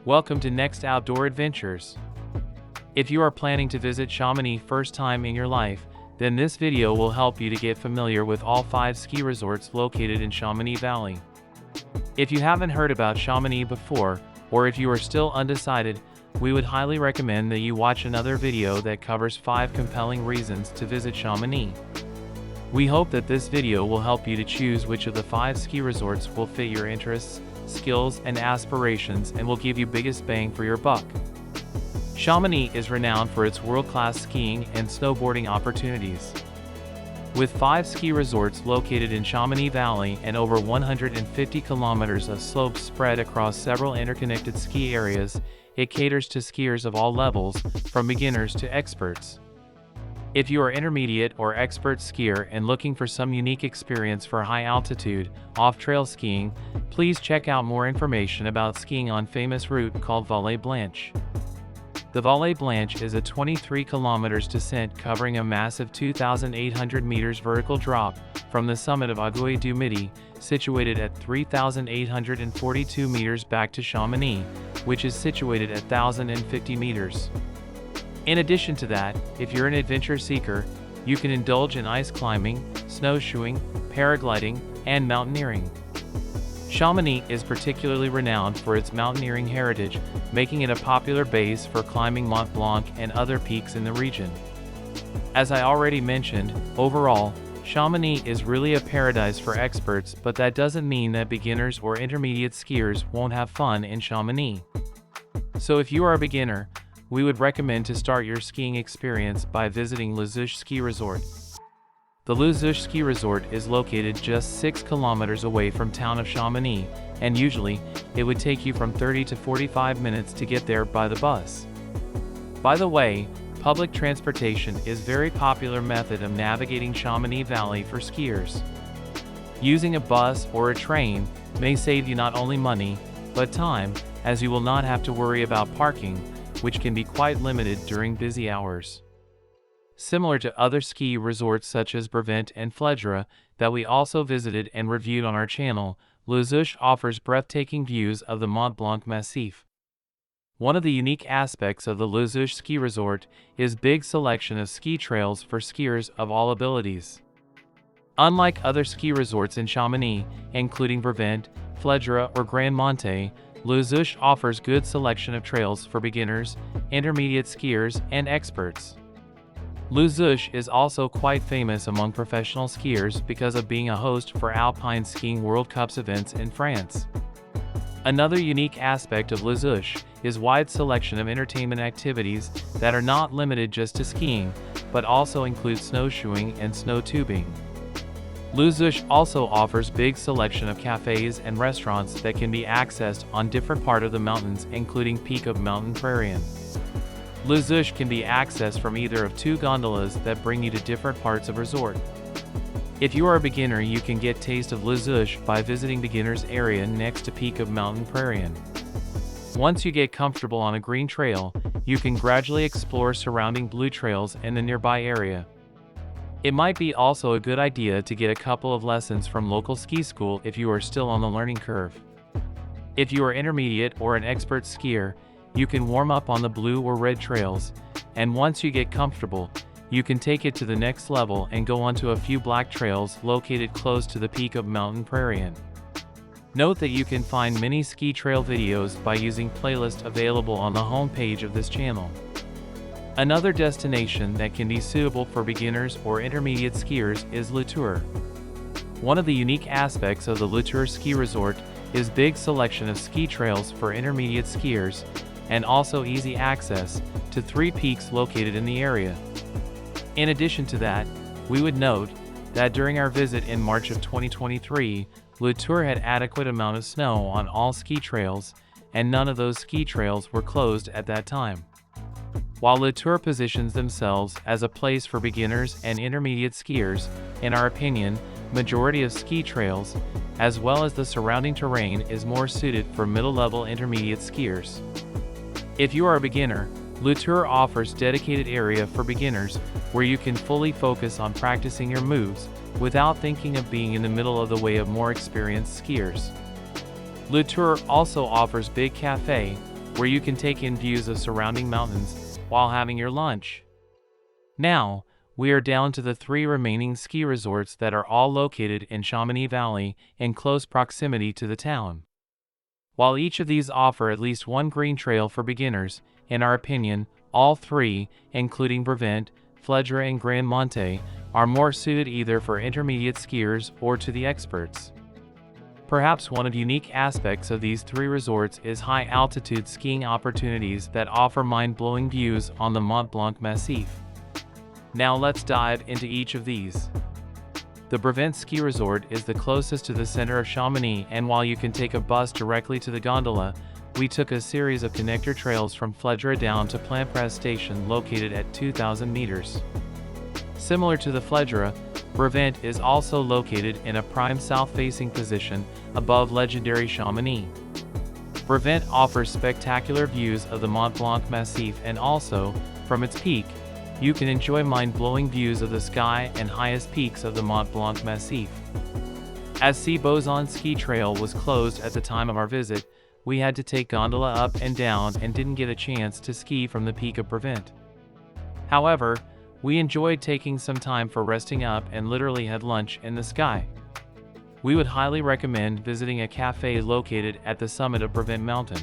Welcome to Next Outdoor Adventures. If you are planning to visit Chamonix first time in your life, then this video will help you to get familiar with all 5 ski resorts located in Chamonix Valley. If you haven't heard about Chamonix before, or if you are still undecided, we would highly recommend that you watch another video that covers 5 compelling reasons to visit Chamonix. We hope that this video will help you to choose which of the 5 ski resorts will fit your interests, skills, and aspirations and will give you biggest bang for your buck. Chamonix is renowned for its world-class skiing and snowboarding opportunities. With 5 ski resorts located in Chamonix Valley and over 150 kilometers of slopes spread across several interconnected ski areas, it caters to skiers of all levels, from beginners to experts. If you are intermediate or expert skier and looking for some unique experience for high-altitude, off-trail skiing, please check out more information about skiing on famous route called Vallée Blanche. The Vallée Blanche is a 23 kilometers descent covering a massive 2,800 meters vertical drop from the summit of Aiguille du Midi, situated at 3,842 meters back to Chamonix, which is situated at 1,050 meters. In addition to that, if you're an adventure seeker, you can indulge in ice climbing, snowshoeing, paragliding, and mountaineering. Chamonix is particularly renowned for its mountaineering heritage, making it a popular base for climbing Mont Blanc and other peaks in the region. As I already mentioned, overall, Chamonix is really a paradise for experts, but that doesn't mean that beginners or intermediate skiers won't have fun in Chamonix. So if you are a beginner, we would recommend to start your skiing experience by visiting Les Houches Ski Resort. The Les Houches Ski Resort is located just 6 kilometers away from town of Chamonix, and usually, it would take you from 30 to 45 minutes to get there by the bus. By the way, public transportation is a very popular method of navigating Chamonix Valley for skiers. Using a bus or a train may save you not only money, but time, as you will not have to worry about parking, which can be quite limited during busy hours. Similar to other ski resorts such as Brévent and Flégère that we also visited and reviewed on our channel, Les Houches offers breathtaking views of the Mont Blanc Massif. One of the unique aspects of the Les Houches Ski Resort is big selection of ski trails for skiers of all abilities. Unlike other ski resorts in Chamonix, including Brévent, Flégère, or Grands Montets, Les Houches offers good selection of trails for beginners, intermediate skiers, and experts. Les Houches is also quite famous among professional skiers because of being a host for Alpine Skiing World Cups events in France. Another unique aspect of Les Houches is wide selection of entertainment activities that are not limited just to skiing, but also include snowshoeing and snow tubing. Les Houches also offers big selection of cafes and restaurants that can be accessed on different part of the mountains, including peak of Mountain Prairie. Les Houches can be accessed from either of 2 gondolas that bring you to different parts of resort. If you are a beginner, you can get taste of Les Houches by visiting beginners area next to peak of Mountain Prairie. Once you get comfortable on a green trail, you can gradually explore surrounding blue trails in the nearby area. It might be also a good idea to get a couple of lessons from local ski school if you are still on the learning curve. If you are intermediate or an expert skier, you can warm up on the blue or red trails, and once you get comfortable, you can take it to the next level and go onto a few black trails located close to the peak of Mountain Prairie. Note that you can find many ski trail videos by using playlist available on the home page of this channel. Another destination that can be suitable for beginners or intermediate skiers is Le Tour. One of the unique aspects of the Le Tour ski resort is big selection of ski trails for intermediate skiers, and also easy access to 3 peaks located in the area. In addition to that, we would note that during our visit in March of 2023, Le Tour had adequate amount of snow on all ski trails, and none of those ski trails were closed at that time. While Le Tour positions themselves as a place for beginners and intermediate skiers, in our opinion, majority of ski trails, as well as the surrounding terrain, is more suited for middle-level intermediate skiers. If you are a beginner, Le Tour offers dedicated area for beginners where you can fully focus on practicing your moves without thinking of being in the middle of the way of more experienced skiers. Le Tour also offers big cafe, where you can take in views of surrounding mountains while having your lunch. Now, we are down to the 3 remaining ski resorts that are all located in Chamonix Valley in close proximity to the town. While each of these offer at least one green trail for beginners, in our opinion, all 3, including Brévent, Flégère and Grands Montets, are more suited either for intermediate skiers or to the experts. Perhaps one of the unique aspects of these 3 resorts is high-altitude skiing opportunities that offer mind-blowing views on the Mont Blanc Massif. Now let's dive into each of these. The Brévent Ski Resort is the closest to the center of Chamonix, and while you can take a bus directly to the gondola, we took a series of connector trails from Flégère down to Plampres Station located at 2,000 meters. Similar to the Flégère, Brévent is also located in a prime south-facing position above legendary Chamonix. Brévent offers spectacular views of the Mont Blanc Massif, and also, from its peak, you can enjoy mind-blowing views of the sky and highest peaks of the Mont Blanc Massif. As Cibozon Ski Trail was closed at the time of our visit, we had to take gondola up and down and didn't get a chance to ski from the peak of Brévent. However, we enjoyed taking some time for resting up and literally had lunch in the sky. We would highly recommend visiting a cafe located at the summit of Brévent Mountain.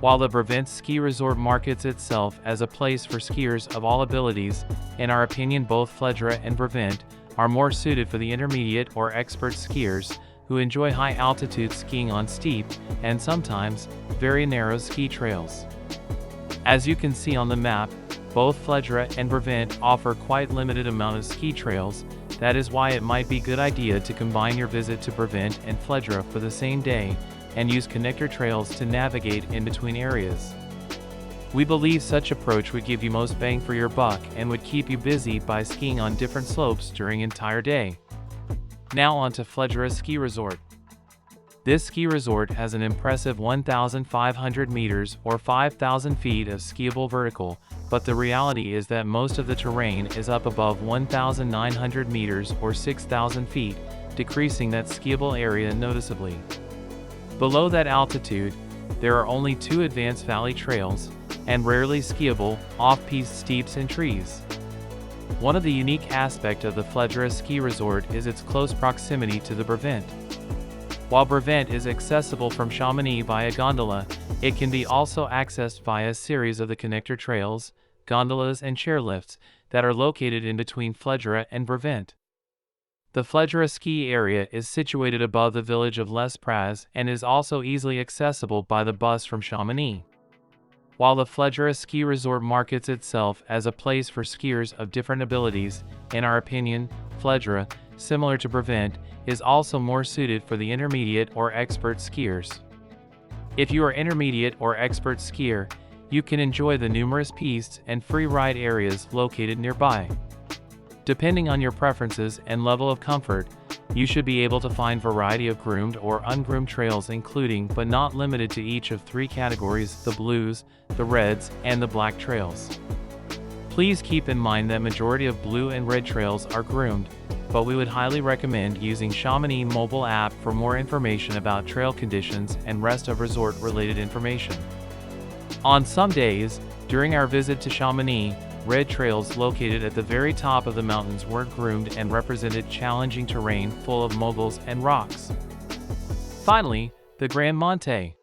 While the Brévent Ski Resort markets itself as a place for skiers of all abilities, in our opinion both Flégère and Brévent are more suited for the intermediate or expert skiers who enjoy high-altitude skiing on steep and sometimes very narrow ski trails. As you can see on the map, both Flégère and Brévent offer quite limited amount of ski trails. That is why it might be a good idea to combine your visit to Brévent and Flégère for the same day and use connector trails to navigate in between areas. We believe such approach would give you most bang for your buck and would keep you busy by skiing on different slopes during entire day. Now on to Flégère Ski Resort. This ski resort has an impressive 1,500 meters or 5,000 feet of skiable vertical, but the reality is that most of the terrain is up above 1,900 meters or 6,000 feet, decreasing that skiable area noticeably. Below that altitude, there are only 2 advanced valley trails, and rarely skiable, off-piste steeps and trees. One of the unique aspects of the Flégère Ski Resort is its close proximity to the Brévent. While Brévent is accessible from Chamonix via gondola, it can be also accessed via a series of the connector trails, gondolas and chairlifts that are located in between Flégère and Brévent. The Flégère ski area is situated above the village of Les Praz and is also easily accessible by the bus from Chamonix. While the Flégère Ski Resort markets itself as a place for skiers of different abilities, in our opinion, Flégère, similar to Brévent, is also more suited for the intermediate or expert skiers. If you are intermediate or expert skier, you can enjoy the numerous pistes and free ride areas located nearby. Depending on your preferences and level of comfort, you should be able to find variety of groomed or ungroomed trails, including but not limited to each of 3 categories: the blues, the reds, and the black trails. Please keep in mind that majority of blue and red trails are groomed, but we would highly recommend using Chamonix mobile app for more information about trail conditions and rest of resort related information. On some days, during our visit to Chamonix, red trails located at the very top of the mountains weren't groomed and represented challenging terrain full of moguls and rocks. Finally, the Grands Montets.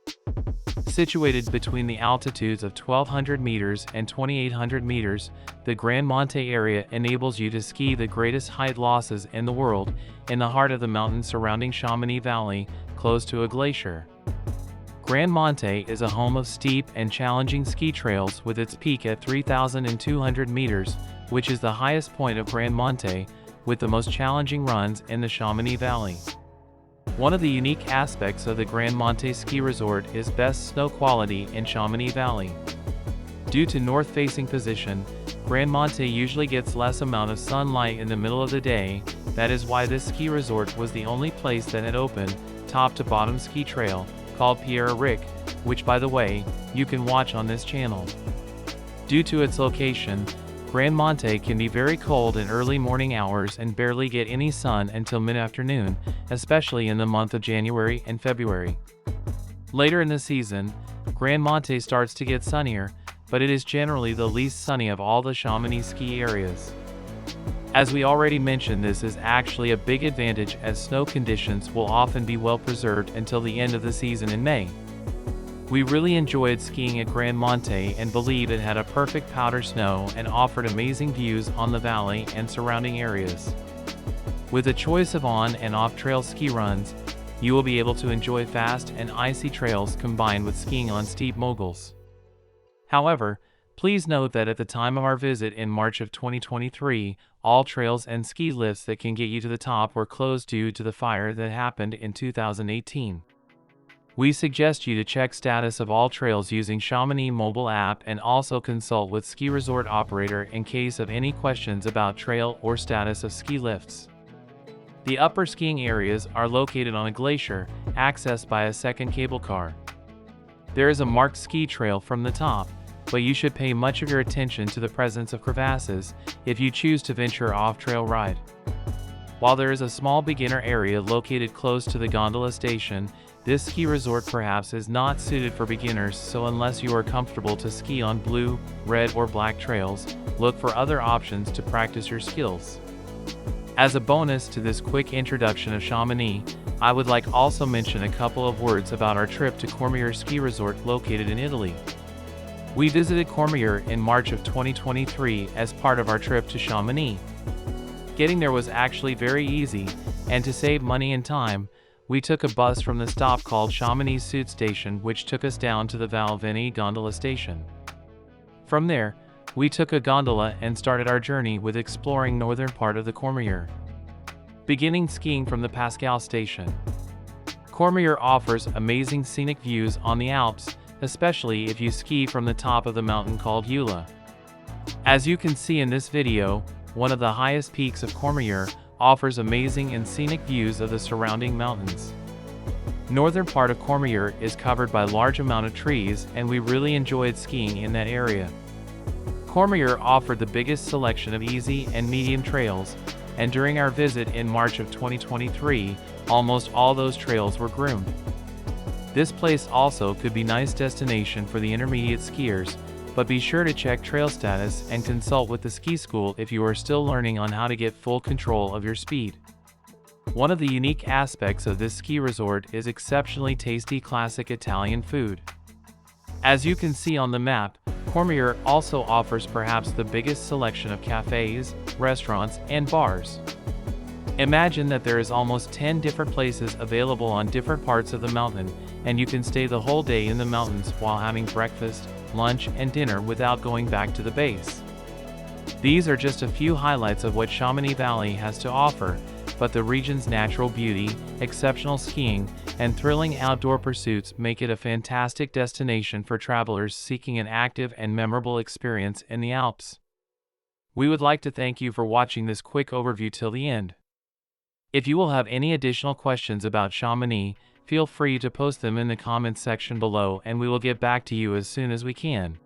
Situated between the altitudes of 1,200 meters and 2,800 meters, the Grands Montets area enables you to ski the greatest height losses in the world, in the heart of the mountains surrounding Chamonix Valley, close to a glacier. Grands Montets is a home of steep and challenging ski trails with its peak at 3,200 meters, which is the highest point of Grands Montets, with the most challenging runs in the Chamonix Valley. One of the unique aspects of the Grands Montets Ski Resort is best snow quality in Chamonix Valley. Due to north-facing position, Grands Montets usually gets less amount of sunlight in the middle of the day. That is why this ski resort was the only place that had open, top-to-bottom ski trail, called Pierre Ric, which by the way, you can watch on this channel. Due to its location, Grands Montets can be very cold in early morning hours and barely get any sun until mid-afternoon, especially in the month of January and February. Later in the season, Grands Montets starts to get sunnier, but it is generally the least sunny of all the Chamonix ski areas. As we already mentioned, this is actually a big advantage as snow conditions will often be well preserved until the end of the season in May. We really enjoyed skiing at Grands Montets and believe it had a perfect powder snow and offered amazing views on the valley and surrounding areas. With a choice of on and off-trail ski runs, you will be able to enjoy fast and icy trails combined with skiing on steep moguls. However, please note that at the time of our visit in March of 2023, all trails and ski lifts that can get you to the top were closed due to the fire that happened in 2018. We suggest you to check status of all trails using Chamonix mobile app and also consult with ski resort operator in case of any questions about trail or status of ski lifts. The upper skiing areas are located on a glacier, accessed by a second cable car. There is a marked ski trail from the top, but you should pay much of your attention to the presence of crevasses if you choose to venture off-trail ride. While there is a small beginner area located close to the gondola station, this ski resort perhaps is not suited for beginners, so unless you are comfortable to ski on blue, red or black trails, look for other options to practice your skills. As a bonus to this quick introduction of Chamonix, I would like also mention a couple of words about our trip to Courmayeur ski resort located in Italy. We visited Courmayeur in March of 2023 as part of our trip to Chamonix. Getting there was actually very easy, and to save money and time, we took a bus from the stop called Chamonix Sud Station, which took us down to the Vallée gondola station. From there, we took a gondola and started our journey with exploring northern part of the Courmayeur, beginning skiing from the Pascal station. Courmayeur offers amazing scenic views on the Alps, especially if you ski from the top of the mountain called Eula. As you can see in this video, one of the highest peaks of Courmayeur offers amazing and scenic views of the surrounding mountains. Northern part of Courmayeur is covered by large amount of trees, and we really enjoyed skiing in that area. Courmayeur offered the biggest selection of easy and medium trails, and during our visit in March of 2023, almost all those trails were groomed. This place also could be a nice destination for the intermediate skiers, but be sure to check trail status and consult with the ski school if you are still learning on how to get full control of your speed. One of the unique aspects of this ski resort is exceptionally tasty classic Italian food. As you can see on the map, Courmayeur also offers perhaps the biggest selection of cafes, restaurants, and bars. Imagine that there is almost 10 different places available on different parts of the mountain, and you can stay the whole day in the mountains while having breakfast, lunch, and dinner without going back to the base. These are just a few highlights of what Chamonix Valley has to offer, but the region's natural beauty, exceptional skiing, and thrilling outdoor pursuits make it a fantastic destination for travelers seeking an active and memorable experience in the Alps. We would like to thank you for watching this quick overview till the end. If you will have any additional questions about Chamonix, feel free to post them in the comments section below and we will get back to you as soon as we can.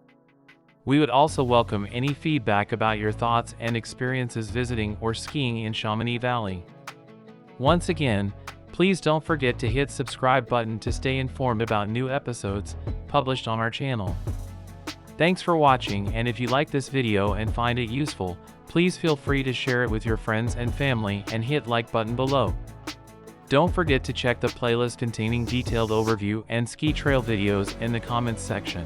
We would also welcome any feedback about your thoughts and experiences visiting or skiing in Chamonix Valley. Once again, please don't forget to hit subscribe button to stay informed about new episodes published on our channel. Thanks for watching, and if you like this video and find it useful, please feel free to share it with your friends and family and hit like button below. Don't forget to check the playlist containing detailed overview and ski trail videos in the comments section.